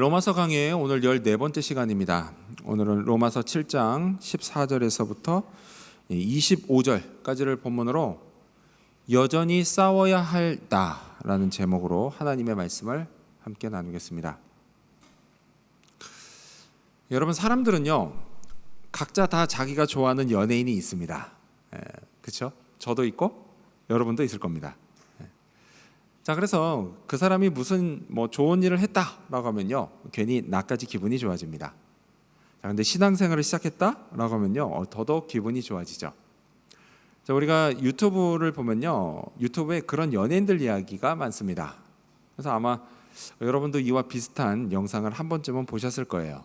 네, 로마서 강의의 오늘 14번째 시간입니다. 오늘은 로마서 7장 14절에서부터 25절까지를 본문으로 여전히 싸워야 할 나라는 제목으로 하나님의 말씀을 함께 나누겠습니다. 여러분, 사람들은요 각자 다 자기가 좋아하는 연예인이 있습니다. 그렇죠? 저도 있고 여러분도 있을 겁니다. 자, 그래서 그 사람이 무슨 좋은 일을 했다라고 하면요 괜히 나까지 기분이 좋아집니다. 자, 근데 신앙생활을 시작했다라고 하면요 더더욱 기분이 좋아지죠. 자, 우리가 유튜브를 보면요 유튜브에 그런 연예인들 이야기가 많습니다. 그래서 아마 여러분도 이와 비슷한 영상을 한 번쯤은 보셨을 거예요.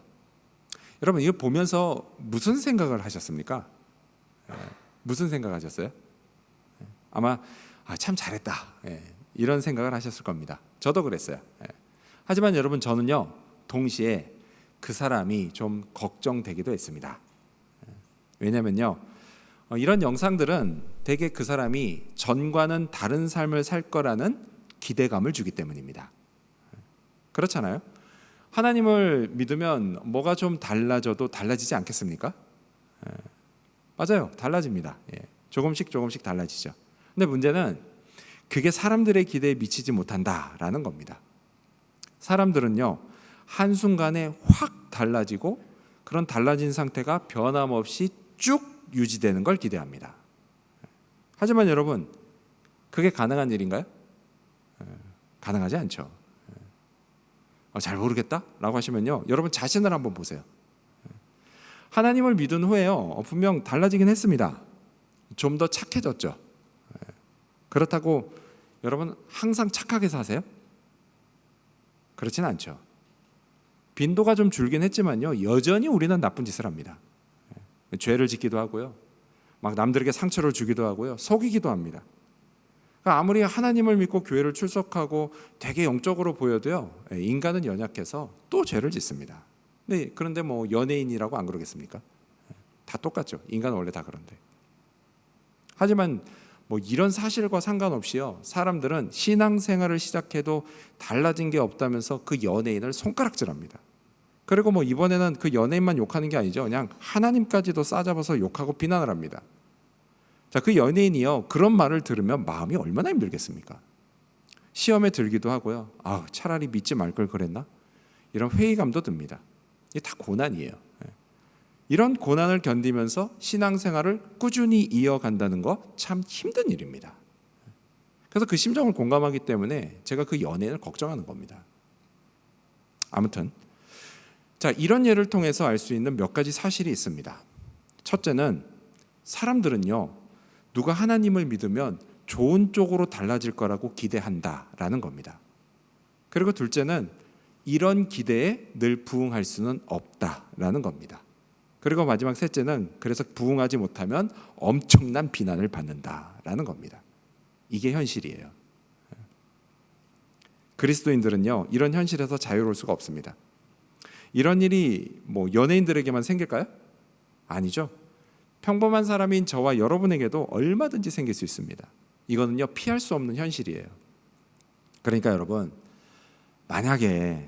여러분, 이거 보면서 무슨 생각을 하셨습니까? 무슨 생각하셨어요? 아마 참 잘했다, 이런 생각을 하셨을 겁니다. 저도 그랬어요. 하지만 여러분, 저는요 동시에 그 사람이 좀 걱정되기도 했습니다. 왜냐면요 이런 영상들은 대개 그 사람이 전과는 다른 삶을 살 거라는 기대감을 주기 때문입니다. 그렇잖아요? 하나님을 믿으면 뭐가 좀 달라져도 달라지지 않겠습니까? 맞아요, 달라집니다. 조금씩 달라지죠. 근데 문제는 그게 사람들의 기대에 미치지 못한다라는 겁니다. 사람들은요 한순간에 확 달라지고 그런 달라진 상태가 변함없이 쭉 유지되는 걸 기대합니다. 하지만 여러분, 그게 가능한 일인가요? 가능하지 않죠. 잘 모르겠다라고 하시면요 여러분 자신을 한번 보세요. 하나님을 믿은 후에요 분명 달라지긴 했습니다. 좀 더 착해졌죠. 그렇다고 여러분 항상 착하게 사세요? 그렇진 않죠. 빈도가 좀 줄긴 했지만요 여전히 우리는 나쁜 짓을 합니다. 죄를 짓기도 하고요, 막 남들에게 상처를 주기도 하고요, 속이기도 합니다. 그러니까 아무리 하나님을 믿고 교회를 출석하고 되게 영적으로 보여도요 인간은 연약해서 또 죄를 짓습니다. 그런데 연예인이라고 안 그러겠습니까? 다 똑같죠. 인간은 원래 다 그런데. 하지만 이런 사실과 상관없이요 사람들은 신앙생활을 시작해도 달라진 게 없다면서 그 연예인을 손가락질합니다. 그리고 이번에는 그 연예인만 욕하는 게 아니죠. 그냥 하나님까지도 싸잡아서 욕하고 비난을 합니다. 자, 그 연예인이요 그런 말을 들으면 마음이 얼마나 힘들겠습니까? 시험에 들기도 하고요, 차라리 믿지 말 걸 그랬나, 이런 회의감도 듭니다. 이게 다 고난이에요. 이런 고난을 견디면서 신앙생활을 꾸준히 이어간다는 거 참 힘든 일입니다. 그래서 그 심정을 공감하기 때문에 제가 그 연예인을 걱정하는 겁니다. 아무튼 자, 이런 예를 통해서 알 수 있는 몇 가지 사실이 있습니다. 첫째는 사람들은요 누가 하나님을 믿으면 좋은 쪽으로 달라질 거라고 기대한다라는 겁니다. 그리고 둘째는 이런 기대에 늘 부응할 수는 없다라는 겁니다. 그리고 마지막 셋째는 그래서 부응하지 못하면 엄청난 비난을 받는다라는 겁니다. 이게 현실이에요. 그리스도인들은요 이런 현실에서 자유로울 수가 없습니다. 이런 일이 연예인들에게만 생길까요? 아니죠. 평범한 사람인 저와 여러분에게도 얼마든지 생길 수 있습니다. 이거는요 피할 수 없는 현실이에요. 그러니까 여러분, 만약에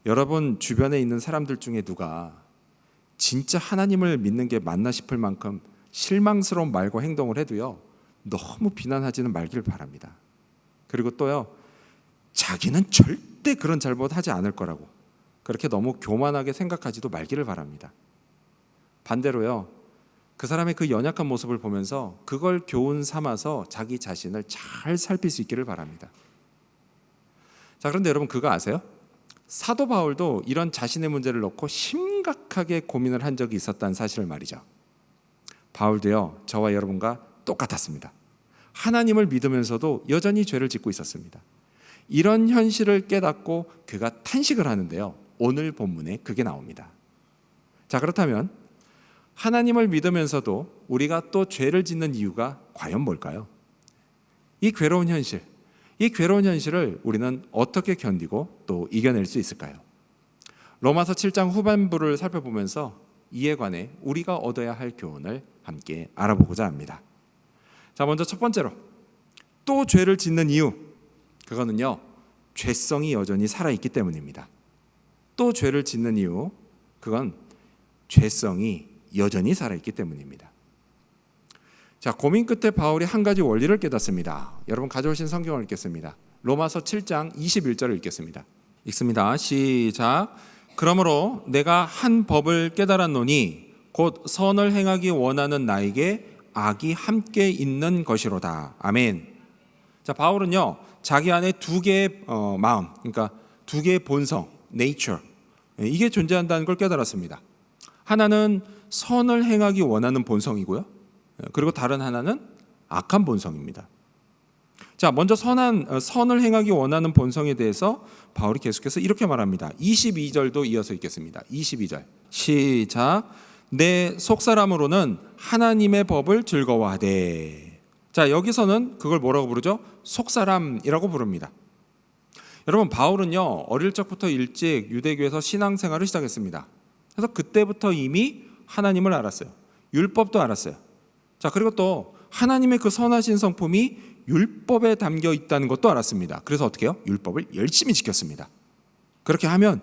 여러분 주변에 있는 사람들 중에 누가 진짜 하나님을 믿는 게 맞나 싶을 만큼 실망스러운 말과 행동을 해도요 너무 비난하지는 말길 바랍니다. 그리고 또요 자기는 절대 그런 잘못하지 않을 거라고 그렇게 너무 교만하게 생각하지도 말기를 바랍니다. 반대로요 그 사람의 그 연약한 모습을 보면서 그걸 교훈 삼아서 자기 자신을 잘 살필 수 있기를 바랍니다. 자, 그런데 여러분 그거 아세요? 사도 바울도 이런 자신의 문제를 놓고 심각하게 고민을 한 적이 있었다는 사실을 말이죠. 바울도요 저와 여러분과 똑같았습니다. 하나님을 믿으면서도 여전히 죄를 짓고 있었습니다. 이런 현실을 깨닫고 그가 탄식을 하는데요 오늘 본문에 그게 나옵니다. 자, 그렇다면 하나님을 믿으면서도 우리가 또 죄를 짓는 이유가 과연 뭘까요? 이 괴로운 현실을 우리는 어떻게 견디고 또 이겨낼 수 있을까요? 로마서 7장 후반부를 살펴보면서 이에 관해 우리가 얻어야 할 교훈을 함께 알아보고자 합니다. 자, 먼저 첫 번째로 또 죄를 짓는 이유, 그거는요 죄성이 여전히 살아있기 때문입니다. 또 죄를 짓는 이유, 그건 죄성이 여전히 살아있기 때문입니다. 자, 고민 끝에 바울이 한 가지 원리를 깨닫습니다. 여러분 가져오신 성경을 읽겠습니다. 로마서 7장 21절을 읽겠습니다. 읽습니다. 시작. 그러므로 내가 한 법을 깨달았노니 곧 선을 행하기 원하는 나에게 악이 함께 있는 것이로다. 아멘. 자, 바울은요, 자기 안에 두 개의 마음, 그러니까 두 개의 본성, nature, 이게 존재한다는 걸 깨달았습니다. 하나는 선을 행하기 원하는 본성이고요, 그리고 다른 하나는 악한 본성입니다. 자, 먼저 선을 행하기 원하는 본성에 대해서 바울이 계속해서 이렇게 말합니다. 22절도 이어서 읽겠습니다. 22절 시작. 내 속사람으로는 하나님의 법을 즐거워하되. 자, 여기서는 그걸 뭐라고 부르죠? 속사람이라고 부릅니다. 여러분, 바울은요, 어릴 적부터 일찍 유대교에서 신앙생활을 시작했습니다. 그래서 그때부터 이미 하나님을 알았어요. 율법도 알았어요. 자, 그리고 또 하나님의 그 선하신 성품이 율법에 담겨 있다는 것도 알았습니다. 그래서 어떻게 해요? 율법을 열심히 지켰습니다. 그렇게 하면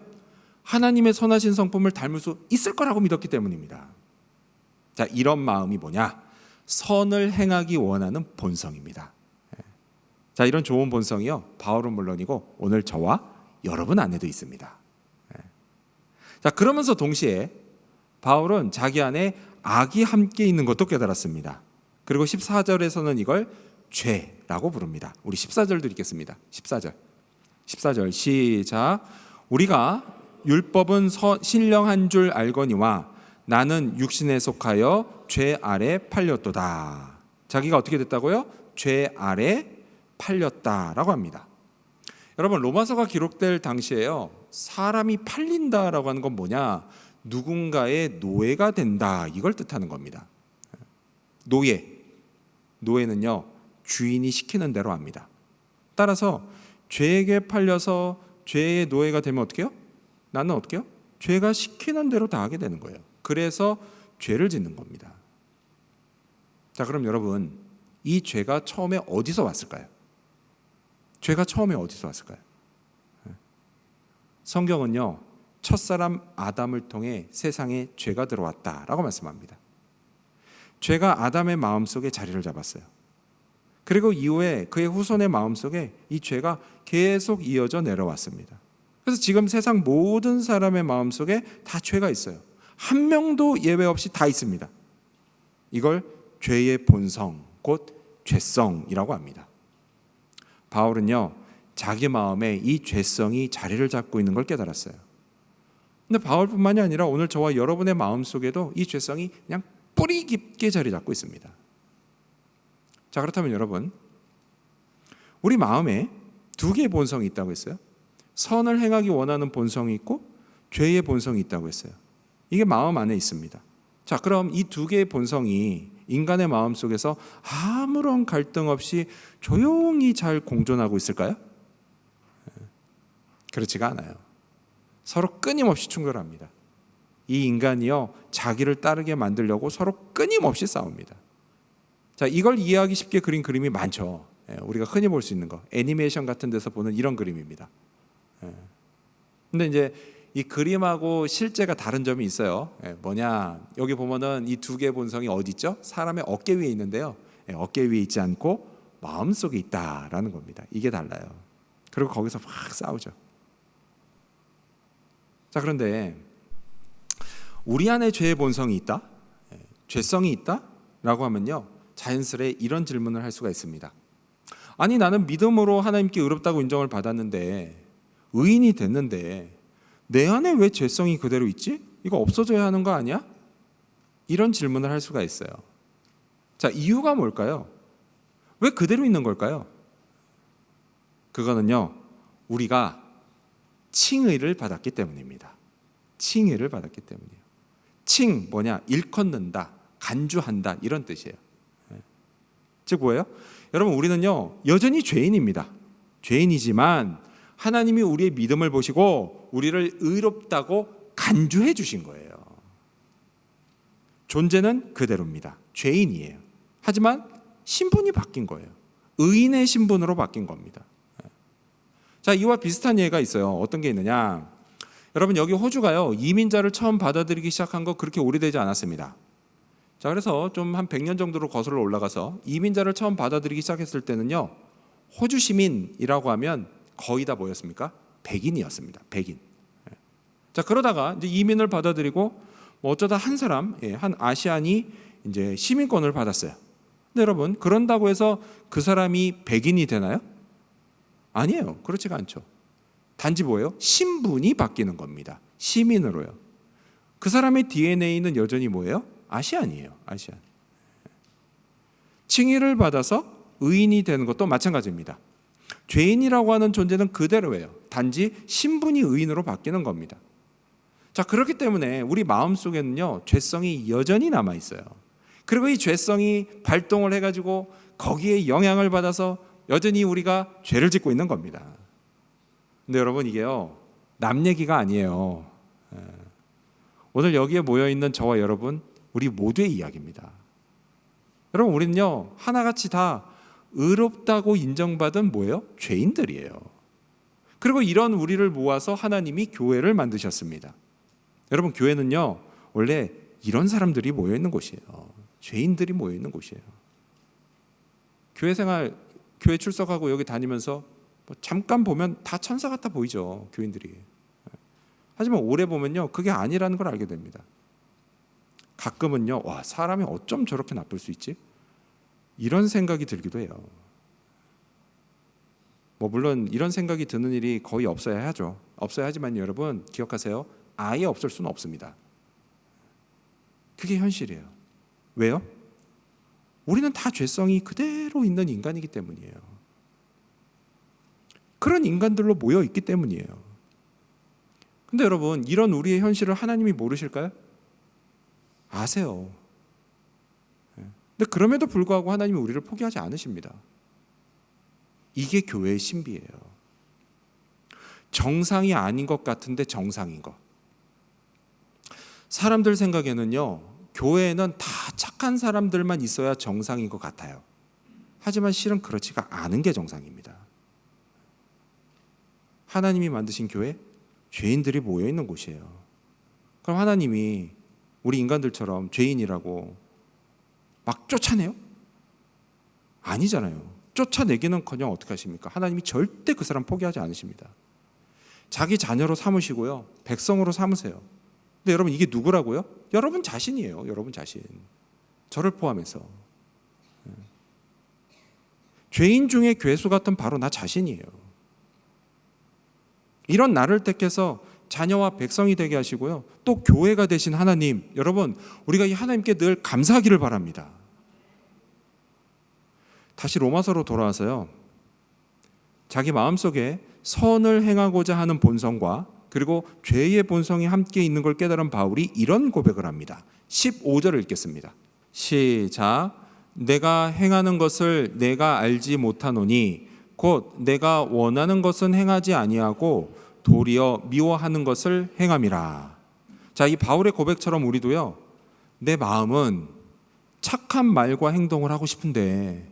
하나님의 선하신 성품을 닮을 수 있을 거라고 믿었기 때문입니다. 자, 이런 마음이 뭐냐? 선을 행하기 원하는 본성입니다. 자, 이런 좋은 본성이요, 바울은 물론이고 오늘 저와 여러분 안에도 있습니다. 자, 그러면서 동시에 바울은 자기 안에 악이 함께 있는 것도 깨달았습니다. 그리고 14절에서는 이걸 죄라고 부릅니다. 우리 14절도 읽겠습니다. 14절 시작. 우리가 율법은 신령한 줄 알거니와 나는 육신에 속하여 죄 아래 팔렸도다. 자기가 어떻게 됐다고요? 죄 아래 팔렸다라고 합니다. 여러분, 로마서가 기록될 당시에요, 사람이 팔린다라고 하는 건 뭐냐? 누군가의 노예가 된다, 이걸 뜻하는 겁니다. 노예는요, 주인이 시키는 대로 합니다. 따라서 죄에게 팔려서 죄의 노예가 되면 어떻게 해요? 나는 어떻게 해요? 죄가 시키는 대로 다 하게 되는 거예요. 그래서 죄를 짓는 겁니다. 자, 그럼 여러분, 이 죄가 처음에 어디서 왔을까요? 죄가 처음에 어디서 왔을까요? 성경은요, 첫사람 아담을 통해 세상에 죄가 들어왔다라고 말씀합니다. 죄가 아담의 마음속에 자리를 잡았어요. 그리고 이후에 그의 후손의 마음속에 이 죄가 계속 이어져 내려왔습니다. 그래서 지금 세상 모든 사람의 마음속에 다 죄가 있어요. 한 명도 예외 없이 다 있습니다. 이걸 죄의 본성, 곧 죄성이라고 합니다. 바울은요, 자기 마음에 이 죄성이 자리를 잡고 있는 걸 깨달았어요. 근데 바울뿐만이 아니라 오늘 저와 여러분의 마음속에도 이 죄성이 그냥 뿌리 깊게 자리 잡고 있습니다. 자, 그렇다면 여러분, 우리 마음에 두 개의 본성이 있다고 했어요. 선을 행하기 원하는 본성이 있고 죄의 본성이 있다고 했어요. 이게 마음 안에 있습니다. 자, 그럼 이 두 개의 본성이 인간의 마음 속에서 아무런 갈등 없이 조용히 잘 공존하고 있을까요? 그렇지가 않아요. 서로 끊임없이 충돌합니다. 이 인간이요, 자기를 따르게 만들려고 서로 끊임없이 싸웁니다. 자, 이걸 이해하기 쉽게 그린 그림이 많죠. 우리가 흔히 볼 수 있는 거, 애니메이션 같은 데서 보는 이런 그림입니다. 근데 이제 이 그림하고 실제가 다른 점이 있어요. 뭐냐, 여기 보면은 이 두 개의 본성이 어디 있죠? 사람의 어깨 위에 있는데요, 어깨 위에 있지 않고 마음속에 있다라는 겁니다. 이게 달라요. 그리고 거기서 막 싸우죠. 자, 그런데 우리 안에 죄의 본성이 있다? 죄성이 있다? 라고 하면요, 자연스레 이런 질문을 할 수가 있습니다. 아니, 나는 믿음으로 하나님께 의롭다고 인정을 받았는데, 의인이 됐는데 내 안에 왜 죄성이 그대로 있지? 이거 없어져야 하는 거 아니야? 이런 질문을 할 수가 있어요. 자, 이유가 뭘까요? 왜 그대로 있는 걸까요? 그거는요, 우리가 칭의를 받았기 때문입니다. 칭의를 받았기 때문이에요. 칭 뭐냐? 일컫는다, 간주한다, 이런 뜻이에요. 즉 뭐예요? 여러분, 우리는요, 여전히 죄인입니다. 죄인이지만 하나님이 우리의 믿음을 보시고 우리를 의롭다고 간주해 주신 거예요. 존재는 그대로입니다. 죄인이에요. 하지만 신분이 바뀐 거예요. 의인의 신분으로 바뀐 겁니다. 자, 이와 비슷한 예가 있어요. 어떤 게 있느냐? 여러분 여기 호주가요 이민자를 처음 받아들이기 시작한 거 그렇게 오래되지 않았습니다. 자, 그래서 좀 한 100년 정도로 거슬러 올라가서 이민자를 처음 받아들이기 시작했을 때는요 호주 시민이라고 하면 거의 다 뭐였습니까? 백인이었습니다. 백인. 자, 그러다가 이제 이민을 받아들이고 뭐 어쩌다 한 사람, 한 아시안이 이제 시민권을 받았어요. 근데 여러분 그런다고 해서 그 사람이 백인이 되나요? 아니에요. 그렇지가 않죠. 단지 뭐예요? 신분이 바뀌는 겁니다. 시민으로요. 그 사람의 DNA는 여전히 뭐예요? 아시안이에요. 아시안. 칭의를 받아서 의인이 되는 것도 마찬가지입니다. 죄인이라고 하는 존재는 그대로예요. 단지 신분이 의인으로 바뀌는 겁니다. 자, 그렇기 때문에 우리 마음속에는요 죄성이 여전히 남아 있어요. 그리고 이 죄성이 발동을 해가지고 거기에 영향을 받아서 여전히 우리가 죄를 짓고 있는 겁니다. 근데 여러분 이게요 남 얘기가 아니에요. 오늘 여기에 모여 있는 저와 여러분 우리 모두의 이야기입니다. 여러분 우리는요 하나같이 다 의롭다고 인정받은 뭐예요? 죄인들이에요. 그리고 이런 우리를 모아서 하나님이 교회를 만드셨습니다. 여러분 교회는요 원래 이런 사람들이 모여 있는 곳이에요. 죄인들이 모여 있는 곳이에요. 교회 생활, 교회 출석하고 여기 다니면서 뭐 잠깐 보면 다 천사 같아 보이죠, 교인들이. 하지만 오래 보면요 그게 아니라는 걸 알게 됩니다. 가끔은요 와 사람이 어쩜 저렇게 나쁠 수 있지? 이런 생각이 들기도 해요. 뭐 물론 이런 생각이 드는 일이 거의 없어야 하죠. 없어야 하지만 여러분 기억하세요. 아예 없을 수는 없습니다. 그게 현실이에요. 왜요? 우리는 다 죄성이 그대로 있는 인간이기 때문이에요. 그런 인간들로 모여 있기 때문이에요. 근데 여러분 이런 우리의 현실을 하나님이 모르실까요? 아세요. 근데 그럼에도 불구하고 하나님이 우리를 포기하지 않으십니다. 이게 교회의 신비예요. 정상이 아닌 것 같은데 정상인 것. 사람들 생각에는요 교회에는 다 착한 사람들만 있어야 정상인 것 같아요. 하지만 실은 그렇지가 않은 게 정상입니다. 하나님이 만드신 교회, 죄인들이 모여 있는 곳이에요. 그럼 하나님이 우리 인간들처럼 죄인이라고 막 쫓아내요? 아니잖아요. 쫓아내기는커녕 어떻게 하십니까? 하나님이 절대 그 사람 포기하지 않으십니다. 자기 자녀로 삼으시고요 백성으로 삼으세요. 근데 여러분 이게 누구라고요? 여러분 자신이에요. 여러분 자신. 저를 포함해서. 죄인 중에 괴수 같은 바로 나 자신이에요. 이런 나를 택해서 자녀와 백성이 되게 하시고요 또 교회가 되신 하나님, 여러분 우리가 이 하나님께 늘 감사하기를 바랍니다. 다시 로마서로 돌아와서요 자기 마음속에 선을 행하고자 하는 본성과 그리고 죄의 본성이 함께 있는 걸 깨달은 바울이 이런 고백을 합니다. 15절을 읽겠습니다. 시작. 내가 행하는 것을 내가 알지 못하노니 곧 내가 원하는 것은 행하지 아니하고 도리어 미워하는 것을 행함이라. 자, 이 바울의 고백처럼 우리도요 내 마음은 착한 말과 행동을 하고 싶은데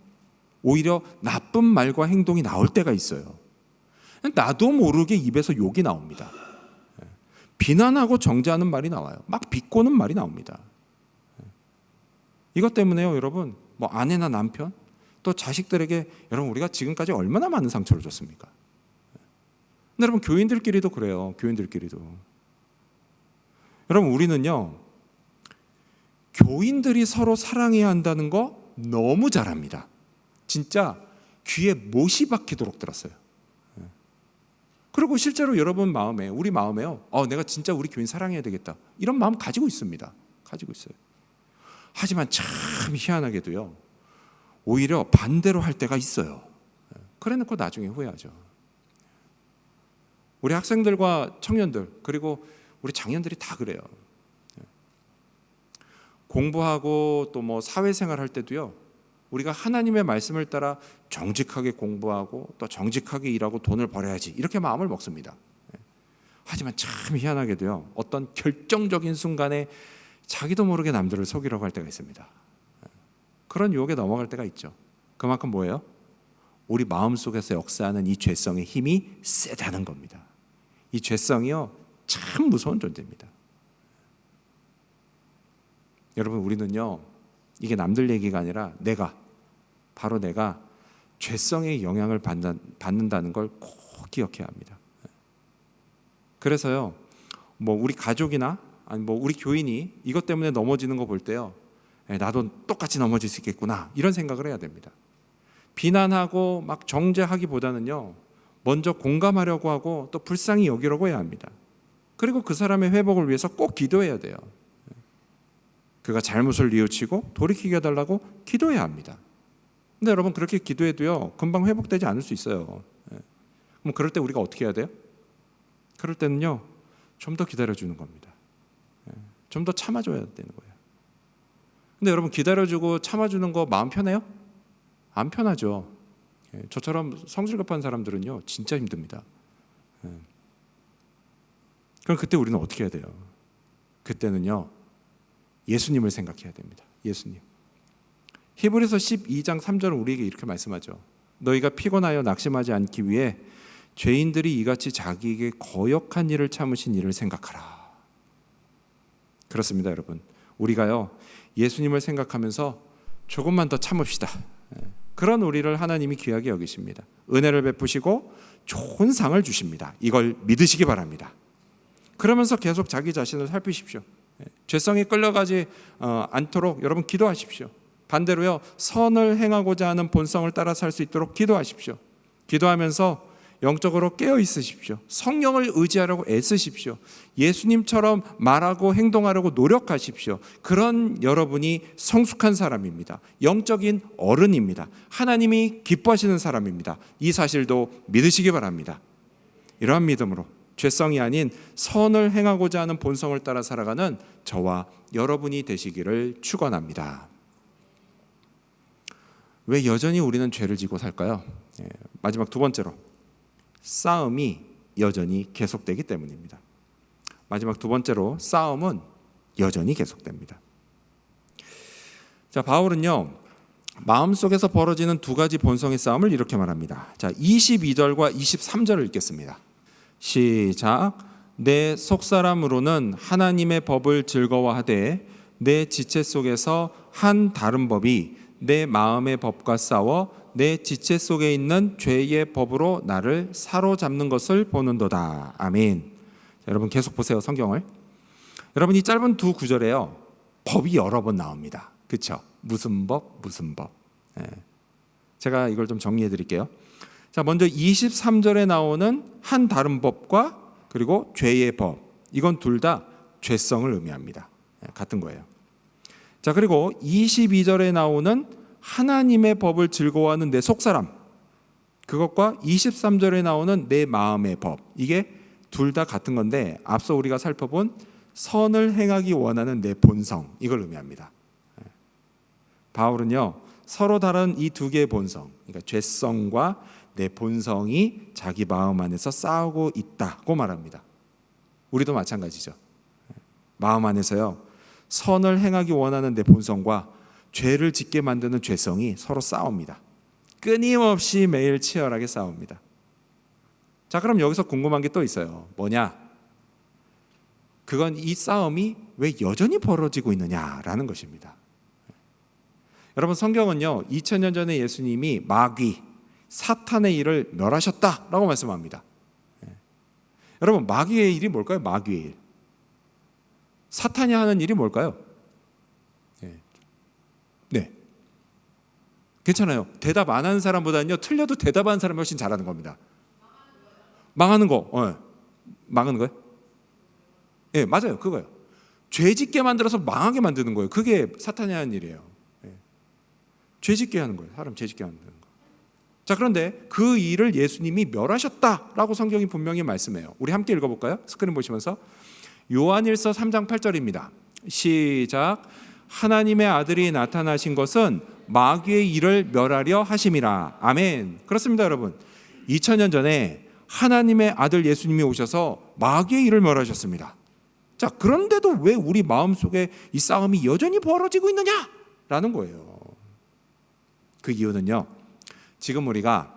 오히려 나쁜 말과 행동이 나올 때가 있어요. 나도 모르게 입에서 욕이 나옵니다. 비난하고 정죄하는 말이 나와요. 막 비꼬는 말이 나옵니다. 이것 때문에요 여러분 뭐 아내나 남편 또 자식들에게 여러분 우리가 지금까지 얼마나 많은 상처를 줬습니까? 근데 여러분 교인들끼리도 그래요. 교인들끼리도. 여러분 우리는요 교인들이 서로 사랑해야 한다는 거 너무 잘합니다. 진짜 귀에 못이 박히도록 들었어요. 그리고 실제로 여러분 마음에 우리 마음에요 내가 진짜 우리 교인 사랑해야 되겠다 이런 마음 가지고 있습니다. 가지고 있어요. 하지만 참 희한하게도요 오히려 반대로 할 때가 있어요. 그래놓고 나중에 후회하죠. 우리 학생들과 청년들 그리고 우리 장년들이 다 그래요. 공부하고 또 뭐 사회생활 할 때도요 우리가 하나님의 말씀을 따라 정직하게 공부하고 또 정직하게 일하고 돈을 벌어야지 이렇게 마음을 먹습니다. 하지만 참 희한하게도요 어떤 결정적인 순간에 자기도 모르게 남들을 속이려고 할 때가 있습니다. 그런 유혹에 넘어갈 때가 있죠. 그만큼 뭐예요? 우리 마음속에서 역사하는 이 죄성의 힘이 세다는 겁니다. 이 죄성이요 참 무서운 존재입니다. 여러분, 우리는요, 이게 남들 얘기가 아니라 바로 내가 죄성의 영향을 받는다는 걸 꼭 기억해야 합니다. 그래서요, 뭐 우리 가족이나 아니 뭐 우리 교인이 이것 때문에 넘어지는 거 볼 때요, 나도 똑같이 넘어질 수 있겠구나, 이런 생각을 해야 됩니다. 비난하고 막 정죄하기보다는요, 먼저 공감하려고 하고 또 불쌍히 여기려고 해야 합니다. 그리고 그 사람의 회복을 위해서 꼭 기도해야 돼요. 그가 잘못을 뉘우치고 돌이키게 해달라고 기도해야 합니다. 근데 여러분, 그렇게 기도해도요, 금방 회복되지 않을 수 있어요. 그럼 그럴 때 우리가 어떻게 해야 돼요? 그럴 때는요, 좀 더 기다려주는 겁니다. 좀 더 참아줘야 되는 거예요. 근데 여러분, 기다려주고 참아주는 거 마음 편해요? 안 편하죠. 저처럼 성질 급한 사람들은요, 진짜 힘듭니다. 그럼 그때 우리는 어떻게 해야 돼요? 그때는요, 예수님을 생각해야 됩니다. 예수님. 히브리서 12장 3절은 우리에게 이렇게 말씀하죠. 너희가 피곤하여 낙심하지 않기 위해 죄인들이 이같이 자기에게 거역한 일을 참으신 일을 생각하라. 그렇습니다, 여러분. 우리가요, 예수님을 생각하면서 조금만 더 참읍시다. 그런 우리를 하나님이 귀하게 여기십니다. 은혜를 베푸시고 좋은 상을 주십니다. 이걸 믿으시기 바랍니다. 그러면서 계속 자기 자신을 살피십시오. 죄성에 끌려가지 않도록 여러분 기도하십시오. 반대로요, 선을 행하고자 하는 본성을 따라 살 수 있도록 기도하십시오. 기도하면서 영적으로 깨어 있으십시오. 성령을 의지하려고 애쓰십시오. 예수님처럼 말하고 행동하려고 노력하십시오. 그런 여러분이 성숙한 사람입니다. 영적인 어른입니다. 하나님이 기뻐하시는 사람입니다. 이 사실도 믿으시기 바랍니다. 이러한 믿음으로 죄성이 아닌 선을 행하고자 하는 본성을 따라 살아가는 저와 여러분이 되시기를 축원합니다. 왜 여전히 우리는 죄를 지고 살까요? 마지막 두 번째로, 싸움이 여전히 계속되기 때문입니다. 마지막 두 번째로, 싸움은 여전히 계속됩니다. 자, 바울은요, 마음속에서 벌어지는 두 가지 본성의 싸움을 이렇게 말합니다. 자, 22절과 23절을 읽겠습니다. 시작. 내 속사람으로는 하나님의 법을 즐거워하되 내 지체 속에서 한 다른 법이 내 마음의 법과 싸워 내 지체 속에 있는 죄의 법으로 나를 사로잡는 것을 보는도다. 아멘. 자, 여러분 계속 보세요, 성경을. 여러분, 이 짧은 두 구절에요, 법이 여러 번 나옵니다. 그렇죠? 무슨 법, 무슨 법. 제가 이걸 좀 정리해 드릴게요. 자, 먼저 23절에 나오는 한 다른 법과 그리고 죄의 법, 이건 둘 다 죄성을 의미합니다. 같은 거예요. 자, 그리고 22절에 나오는 하나님의 법을 즐거워하는 내 속사람, 그것과 23절에 나오는 내 마음의 법, 이게 둘 다 같은 건데 앞서 우리가 살펴본 선을 행하기 원하는 내 본성, 이걸 의미합니다. 바울은요, 서로 다른 이 두 개의 본성, 그러니까 죄성과 내 본성이 자기 마음 안에서 싸우고 있다고 말합니다. 우리도 마찬가지죠. 마음 안에서요, 선을 행하기 원하는 내 본성과 죄를 짓게 만드는 죄성이 서로 싸웁니다. 끊임없이 매일 치열하게 싸웁니다. 자, 그럼 여기서 궁금한 게 또 있어요. 뭐냐? 그건 이 싸움이 왜 여전히 벌어지고 있느냐라는 것입니다. 여러분, 성경은요, 2000년 전에 예수님이 마귀, 사탄의 일을 멸하셨다라고 말씀합니다. 여러분, 마귀의 일이 뭘까요? 마귀의 일. 사탄이 하는 일이 뭘까요? 네. 괜찮아요. 대답 안 하는 사람보다는요, 틀려도 대답하는 사람이 훨씬 잘하는 겁니다. 망하는 거. 망하는 거예요? 예, 맞아요. 그거예요. 죄 짓게 만들어서 망하게 만드는 거예요. 그게 사탄이 하는 일이에요. 죄 짓게 하는 거예요. 사람 죄 짓게 만드는 거. 자, 그런데 그 일을 예수님이 멸하셨다라고 성경이 분명히 말씀해요. 우리 함께 읽어볼까요? 스크린 보시면서. 요한일서 3장 8절입니다. 시작. 하나님의 아들이 나타나신 것은 마귀의 일을 멸하려 하심이라. 아멘. 그렇습니다, 여러분. 2000년 전에 하나님의 아들 예수님이 오셔서 마귀의 일을 멸하셨습니다. 자, 그런데도 왜 우리 마음속에 이 싸움이 여전히 벌어지고 있느냐라는 거예요. 그 이유는요, 지금 우리가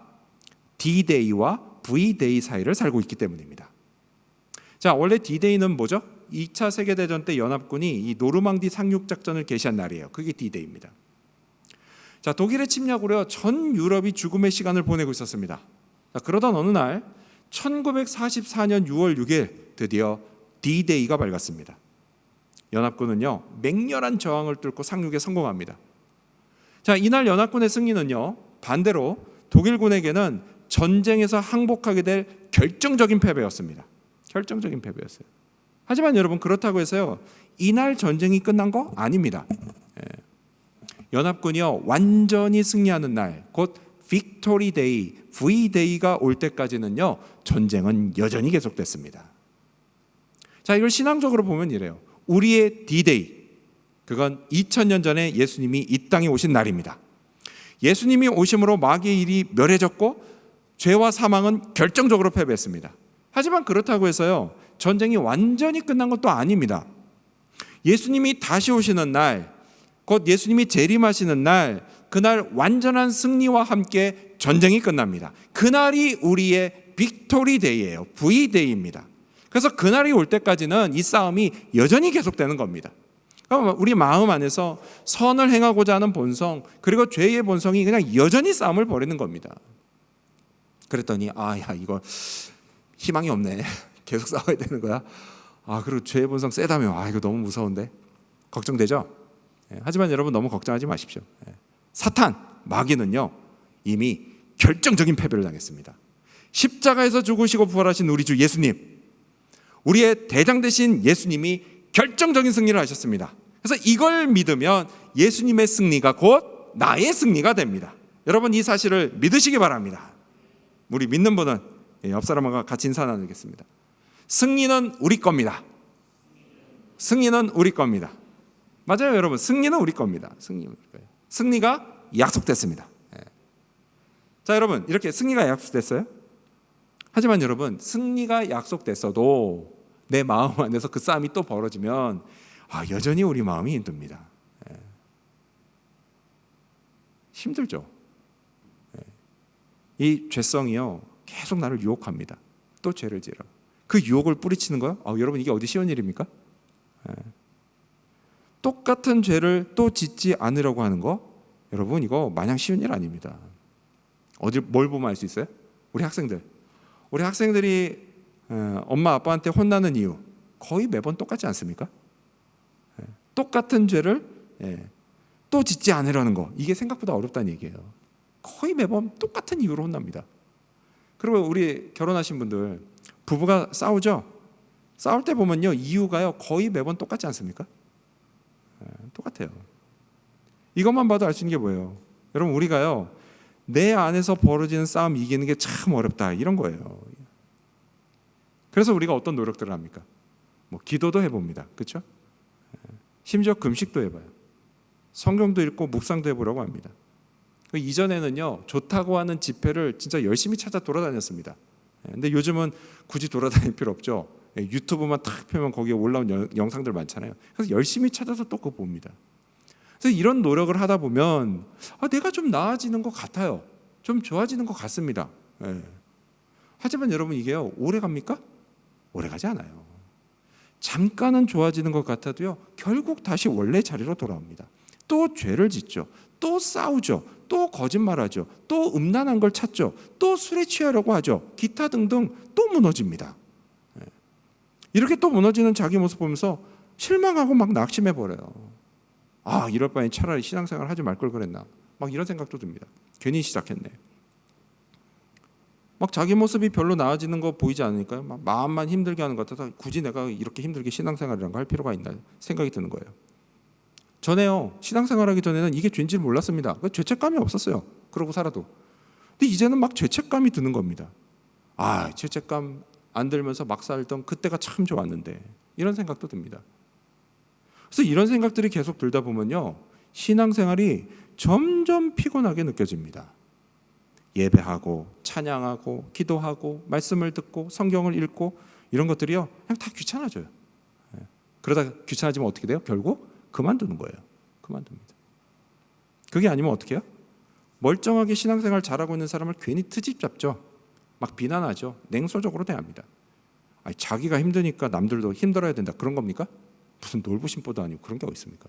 D-Day와 V-Day 사이를 살고 있기 때문입니다. 자, 원래 D-Day는 뭐죠? 2차 세계대전 때 연합군이 이 노르망디 상륙 작전을 개시한 날이에요. 그게 D-Day입니다. 자, 독일의 침략으로 전 유럽이 죽음의 시간을 보내고 있었습니다. 자, 그러던 어느 날 1944년 6월 6일 드디어 D-Day가 밝았습니다. 연합군은요, 맹렬한 저항을 뚫고 상륙에 성공합니다. 자, 이날 연합군의 승리는요, 반대로 독일군에게는 전쟁에서 항복하게 될 결정적인 패배였습니다. 결정적인 패배였어요. 하지만 여러분, 그렇다고 해서요, 이날 전쟁이 끝난 거 아닙니다. 연합군이요, 완전히 승리하는 날, 곧 빅토리 데이, V-Day가 올 때까지는요, 전쟁은 여전히 계속됐습니다. 자, 이걸 신앙적으로 보면 이래요. 우리의 D-Day, 그건 2000년 전에 예수님이 이 땅에 오신 날입니다. 예수님이 오심으로 마귀의 일이 멸해졌고 죄와 사망은 결정적으로 패배했습니다. 하지만 그렇다고 해서요, 전쟁이 완전히 끝난 것도 아닙니다. 예수님이 다시 오시는 날, 곧 예수님이 재림하시는 날, 그날 완전한 승리와 함께 전쟁이 끝납니다. 그날이 우리의 빅토리 데이예요. V-Day입니다. 그래서 그날이 올 때까지는 이 싸움이 여전히 계속되는 겁니다. 우리 마음 안에서 선을 행하고자 하는 본성, 그리고 죄의 본성이 그냥 여전히 싸움을 벌이는 겁니다. 그랬더니 이거 희망이 없네. 계속 싸워야 되는 거야. 그리고 죄의 본성 세다며. 이거 너무 무서운데. 걱정되죠? 하지만 여러분, 너무 걱정하지 마십시오. 사탄, 마귀는요, 이미 결정적인 패배를 당했습니다. 십자가에서 죽으시고 부활하신 우리 주 예수님, 우리의 대장 되신 예수님이 결정적인 승리를 하셨습니다. 그래서 이걸 믿으면 예수님의 승리가 곧 나의 승리가 됩니다. 여러분, 이 사실을 믿으시기 바랍니다. 우리 믿는 분은 옆 사람과 같이 인사 나누겠습니다. 승리는 우리 겁니다. 승리는 우리 겁니다. 맞아요, 여러분. 승리는 우리 겁니다. 승리가 약속됐습니다. 자, 여러분, 이렇게 승리가 약속됐어요. 하지만 여러분, 승리가 약속됐어도 내 마음 안에서 그 싸움이 또 벌어지면 여전히 우리 마음이 힘듭니다. 힘들죠. 이 죄성이요, 계속 나를 유혹합니다. 또 죄를 지으라. 그 유혹을 뿌리치는 거요? 여러분, 이게 어디 쉬운 일입니까? 똑같은 죄를 또 짓지 않으려고 하는 거, 여러분, 이거 마냥 쉬운 일 아닙니다. 뭘 보면 알 수 있어요? 우리 학생들이 엄마 아빠한테 혼나는 이유 거의 매번 똑같지 않습니까? 똑같은 죄를 또 짓지 않으려는 거, 이게 생각보다 어렵다는 얘기예요. 거의 매번 똑같은 이유로 혼납니다. 그리고 우리 결혼하신 분들, 부부가 싸우죠? 싸울 때 보면요, 이유가요, 거의 매번 똑같지 않습니까? 똑같아요. 이것만 봐도 알 수 있는 게 뭐예요? 여러분, 우리가요, 내 안에서 벌어지는 싸움 이기는 게 참 어렵다, 이런 거예요. 그래서 우리가 어떤 노력들을 합니까? 기도도 해봅니다. 그렇죠? 심지어 금식도 해봐요. 성경도 읽고 묵상도 해보라고 합니다. 이전에는요, 좋다고 하는 집회를 진짜 열심히 찾아 돌아다녔습니다. 근데 요즘은 굳이 돌아다닐 필요 없죠. 유튜브만 탁 펴면 거기에 올라온 영상들 많잖아요. 그래서 열심히 찾아서 또 그거 봅니다. 그래서 이런 노력을 하다 보면 내가 좀 나아지는 것 같아요. 좀 좋아지는 것 같습니다. 하지만 여러분, 이게요, 오래 갑니까? 오래 가지 않아요. 잠깐은 좋아지는 것 같아도요, 결국 다시 원래 자리로 돌아옵니다. 또 죄를 짓죠. 또 싸우죠. 또 거짓말하죠. 또 음란한 걸 찾죠. 또 술에 취하려고 하죠. 기타 등등 또 무너집니다. 이렇게 또 무너지는 자기 모습 보면서 실망하고 막 낙심해버려요. 이럴 바엔 차라리 신앙생활 하지 말 걸 그랬나, 막 이런 생각도 듭니다. 괜히 시작했네. 막 자기 모습이 별로 나아지는 거 보이지 않으니까요, 막 마음만 힘들게 하는 것 같아서 굳이 내가 이렇게 힘들게 신앙생활이란 거 할 필요가 있나 생각이 드는 거예요. 전에요, 신앙생활하기 전에는 이게 죄인지 몰랐습니다. 죄책감이 없었어요. 그러고 살아도. 근데 이제는 막 죄책감이 드는 겁니다. 죄책감 안 들면서 막 살던 그때가 참 좋았는데, 이런 생각도 듭니다. 그래서 이런 생각들이 계속 들다 보면요, 신앙생활이 점점 피곤하게 느껴집니다. 예배하고 찬양하고 기도하고 말씀을 듣고 성경을 읽고 이런 것들이요, 그냥 다 귀찮아져요. 그러다 귀찮아지면 어떻게 돼요? 결국 그만두는 거예요. 그만둡니다. 그게 아니면 어떻게 해요? 멀쩡하게 신앙생활 잘하고 있는 사람을 괜히 트집 잡죠. 막 비난하죠. 냉소적으로 대합니다. 아니, 자기가 힘드니까 남들도 힘들어야 된다 그런 겁니까? 무슨 놀부심보도 아니고 그런 게 어디 있습니까?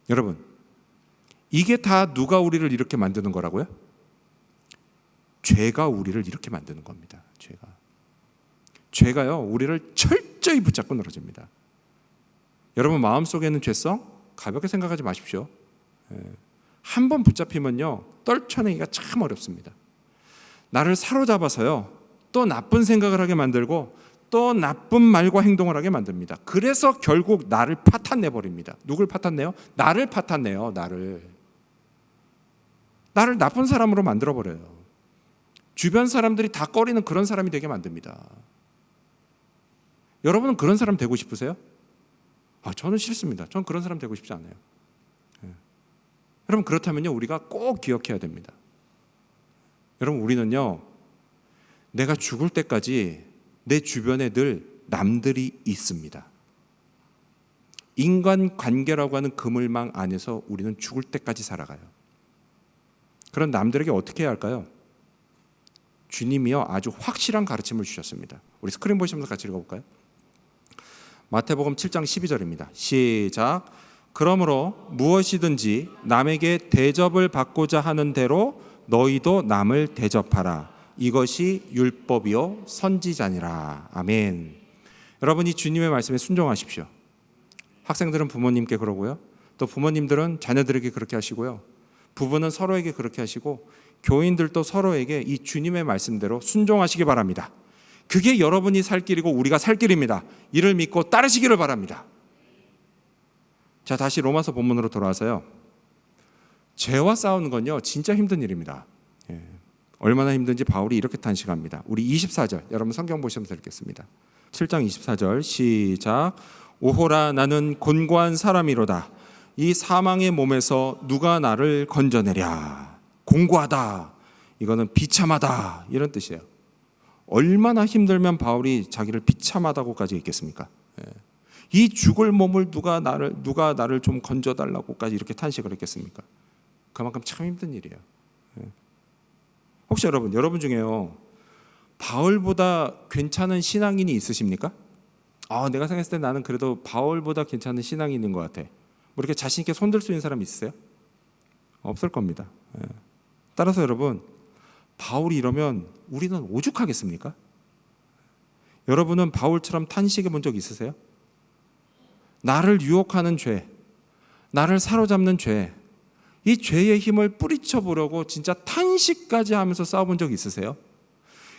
여러분, 이게 다 누가 우리를 이렇게 만드는 거라고요? 죄가 우리를 이렇게 만드는 겁니다. 죄가요, 우리를 철저히 붙잡고 늘어집니다. 여러분 마음속에 있는 죄성 가볍게 생각하지 마십시오. 한 번 붙잡히면요, 떨쳐내기가 참 어렵습니다. 나를 사로잡아서요, 또 나쁜 생각을 하게 만들고 또 나쁜 말과 행동을 하게 만듭니다. 그래서 결국 나를 파탄내버립니다. 누굴 파탄내요? 나를 파탄내요. 나를 나쁜 사람으로 만들어버려요. 주변 사람들이 다 꺼리는 그런 사람이 되게 만듭니다. 여러분은 그런 사람 되고 싶으세요? 저는 싫습니다. 저는 그런 사람 되고 싶지 않아요. 여러분 그렇다면요, 우리가 꼭 기억해야 됩니다. 여러분 우리는요, 내가 죽을 때까지 내 주변에 늘 남들이 있습니다. 인간관계라고 하는 그물망 안에서 우리는 죽을 때까지 살아가요. 그런 남들에게 어떻게 해야 할까요? 주님이요, 아주 확실한 가르침을 주셨습니다. 우리 스크린 보시면서 같이 읽어볼까요? 마태복음 7장 12절입니다. 시작. 그러므로 무엇이든지 남에게 대접을 받고자 하는 대로 너희도 남을 대접하라. 이것이 율법이요 선지자니라. 아멘. 여러분, 이 주님의 말씀에 순종하십시오. 학생들은 부모님께 그러고요, 또 부모님들은 자녀들에게 그렇게 하시고요, 부부는 서로에게 그렇게 하시고, 교인들도 서로에게 이 주님의 말씀대로 순종하시기 바랍니다. 그게 여러분이 살 길이고 우리가 살 길입니다. 이를 믿고 따르시기를 바랍니다. 자, 다시 로마서 본문으로 돌아와서요, 죄와 싸우는 건요 진짜 힘든 일입니다. 얼마나 힘든지 바울이 이렇게 탄식합니다. 우리 24절 여러분 성경 보시면서 읽겠습니다. 7장 24절 시작. 오호라, 나는 곤고한 사람이로다. 이 사망의 몸에서 누가 나를 건져내랴. 공고하다, 이거는 비참하다, 이런 뜻이에요. 얼마나 힘들면 바울이 자기를 비참하다고까지 했겠습니까? 이 죽을 몸을 누가 나를 좀 건져달라고까지 이렇게 탄식을 했겠습니까? 그만큼 참 힘든 일이에요. 혹시 여러분 중에요, 바울보다 괜찮은 신앙인이 있으십니까? 내가 생각했을 때 나는 그래도 바울보다 괜찮은 신앙인인 것 같아. 뭐 이렇게 자신 있게 손들 수 있는 사람 있으세요? 없을 겁니다. 따라서 여러분, 바울이 이러면 우리는 오죽하겠습니까? 여러분은 바울처럼 탄식해 본 적 있으세요? 나를 유혹하는 죄, 나를 사로잡는 죄, 이 죄의 힘을 뿌리쳐 보려고 진짜 탄식까지 하면서 싸워본 적 있으세요?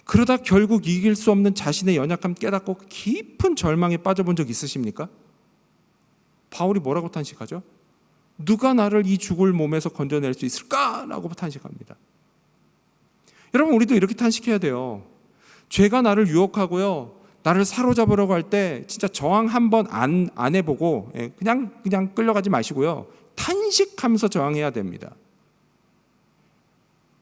그러다 결국 이길 수 없는 자신의 연약함 깨닫고 깊은 절망에 빠져본 적 있으십니까? 바울이 뭐라고 탄식하죠? 누가 나를 이 죽을 몸에서 건져낼 수 있을까라고 탄식합니다. 여러분, 우리도 이렇게 탄식해야 돼요. 죄가 나를 유혹하고요, 나를 사로잡으려고 할 때 진짜 저항 한번 안 해보고 그냥 끌려가지 마시고요, 탄식하면서 저항해야 됩니다.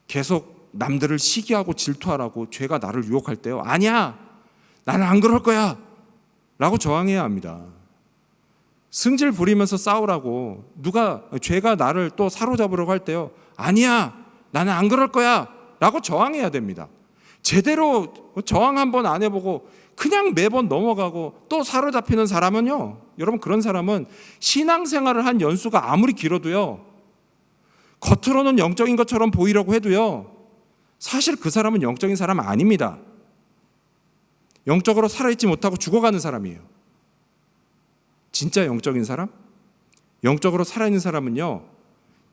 계속 남들을 시기하고 질투하라고 죄가 나를 유혹할 때요, 아니야, 나는 안 그럴 거야 라고 저항해야 합니다. 승질 부리면서 싸우라고 죄가 나를 또 사로잡으려고 할 때요, 아니야, 나는 안 그럴 거야 라고 저항해야 됩니다. 제대로 저항 한번 안 해보고 그냥 매번 넘어가고 또 사로잡히는 사람은요, 여러분 그런 사람은 신앙생활을 한 연수가 아무리 길어도요, 겉으로는 영적인 것처럼 보이려고 해도요, 사실 그 사람은 영적인 사람 아닙니다. 영적으로 살아있지 못하고 죽어가는 사람이에요. 진짜 영적인 사람? 영적으로 살아있는 사람은요,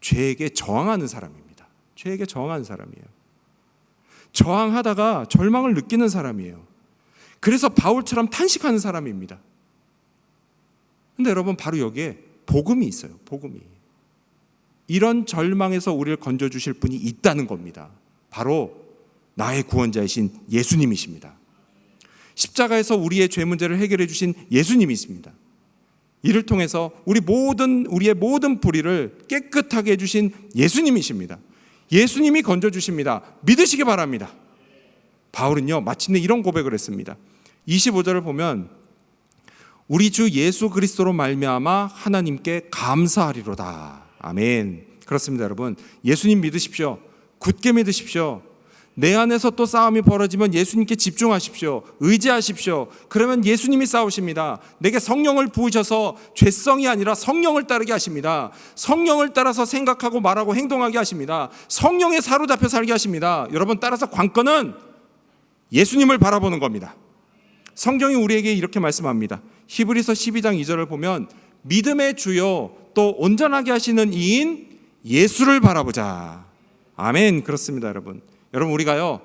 죄에게 저항하는 사람입니다. 죄에게 저항하는 사람이에요. 저항하다가 절망을 느끼는 사람이에요. 그래서 바울처럼 탄식하는 사람입니다. 근데 여러분, 바로 여기에 복음이 있어요. 복음이. 이런 절망에서 우리를 건져주실 분이 있다는 겁니다. 바로 나의 구원자이신 예수님이십니다. 십자가에서 우리의 죄 문제를 해결해 주신 예수님이십니다. 이를 통해서 우리의 모든 불의를 깨끗하게 해주신 예수님이십니다. 예수님이 건져주십니다. 믿으시기 바랍니다. 바울은요, 마침내 이런 고백을 했습니다. 25절을 보면 우리 주 예수 그리스도로 말미암아 하나님께 감사하리로다. 아멘. 그렇습니다. 여러분, 예수님 믿으십시오. 굳게 믿으십시오. 내 안에서 또 싸움이 벌어지면 예수님께 집중하십시오. 의지하십시오. 그러면 예수님이 싸우십니다. 내게 성령을 부으셔서 죄성이 아니라 성령을 따르게 하십니다. 성령을 따라서 생각하고 말하고 행동하게 하십니다. 성령에 사로잡혀 살게 하십니다. 여러분, 따라서 관건은 예수님을 바라보는 겁니다. 성경이 우리에게 이렇게 말씀합니다. 히브리서 12장 2절을 보면 믿음의 주요 또 온전하게 하시는 이인 예수를 바라보자. 아멘. 그렇습니다, 여러분. 여러분, 우리가요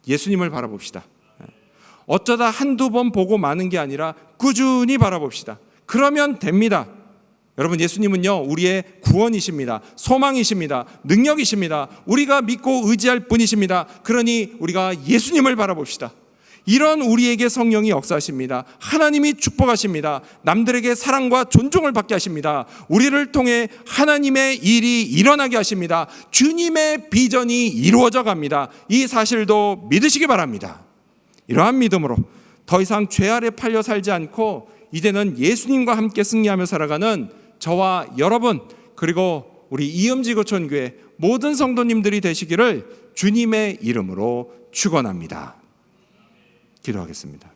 예수님을 바라봅시다. 어쩌다 한두 번 보고 마는 게 아니라 꾸준히 바라봅시다. 그러면 됩니다. 여러분, 예수님은요 우리의 구원이십니다. 소망이십니다. 능력이십니다. 우리가 믿고 의지할 분이십니다. 그러니 우리가 예수님을 바라봅시다. 이런 우리에게 성령이 역사하십니다. 하나님이 축복하십니다. 남들에게 사랑과 존중을 받게 하십니다. 우리를 통해 하나님의 일이 일어나게 하십니다. 주님의 비전이 이루어져 갑니다. 이 사실도 믿으시기 바랍니다. 이러한 믿음으로 더 이상 죄 아래 팔려 살지 않고 이제는 예수님과 함께 승리하며 살아가는 저와 여러분, 그리고 우리 이음지구촌교회 모든 성도님들이 되시기를 주님의 이름으로 축원합니다. 기도하겠습니다.